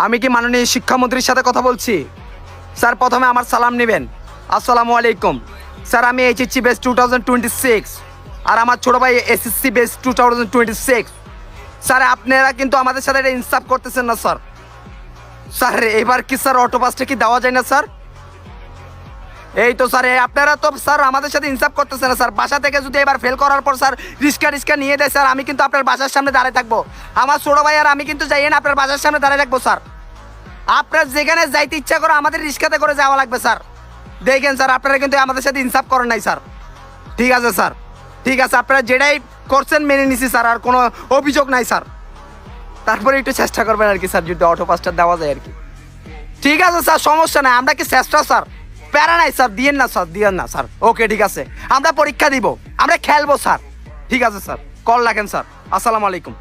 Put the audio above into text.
আমি কি মাননীয় শিক্ষামন্ত্রীর সাথে কথা বলছি? স্যার প্রথমে আমার সালাম নেবেন। আসসালামু আলাইকুম স্যার। আমি এইচএসসি বেস 2026 আর আমার ছোটো ভাই এসএসসি বেস 2026। স্যার আপনারা কিন্তু আমাদের সাথে এটা ইনসাফ করতেছেন না স্যার। স্যার এবার কি স্যার অটো পাসটা কি দেওয়া যায় না স্যার? এই তো স্যার আপনারা তো স্যার আমাদের সাথে ইনসাফ করতেছেন না স্যার। বাসা থেকে যদি এবার ফেল করার পর স্যার রিক্সা নিয়ে দেয় স্যার, আমি কিন্তু আপনার বাসার সামনে দাঁড়িয়ে থাকবো। আমার ছোটো ভাই আর আমি কিন্তু যাই না আপনার বাসার সামনে দাঁড়িয়ে থাকবো স্যার। আপনার যেখানে যাইতে ইচ্ছা করে আমাদের রিক্সাতে করে যাওয়া লাগবে স্যার। দেখেন স্যার আপনারা কিন্তু আমাদের সাথে ইনসাফ করেন নাই স্যার। ঠিক আছে স্যার, ঠিক আছে, আপনারা যেটাই করছেন মেনে নিছি স্যার, আর কোনো অভিযোগ নাই স্যার। তারপরে একটু চেষ্টা করবেন আর কি স্যার, যদি অটো পাসটা দেওয়া যায় আর কি। ঠিক আছে স্যার, সমস্যা নাই, আমরা কি চেষ্টা স্যার, প্যারা নাই স্যার, দিয়েন না স্যার, দিয়েন না স্যার। ওকে ঠিক আছে, আমরা পরীক্ষা দিব, আমরা খেলবো স্যার। ঠিক আছে স্যার, কল রাখেন স্যার। আসসালামু আলাইকুম।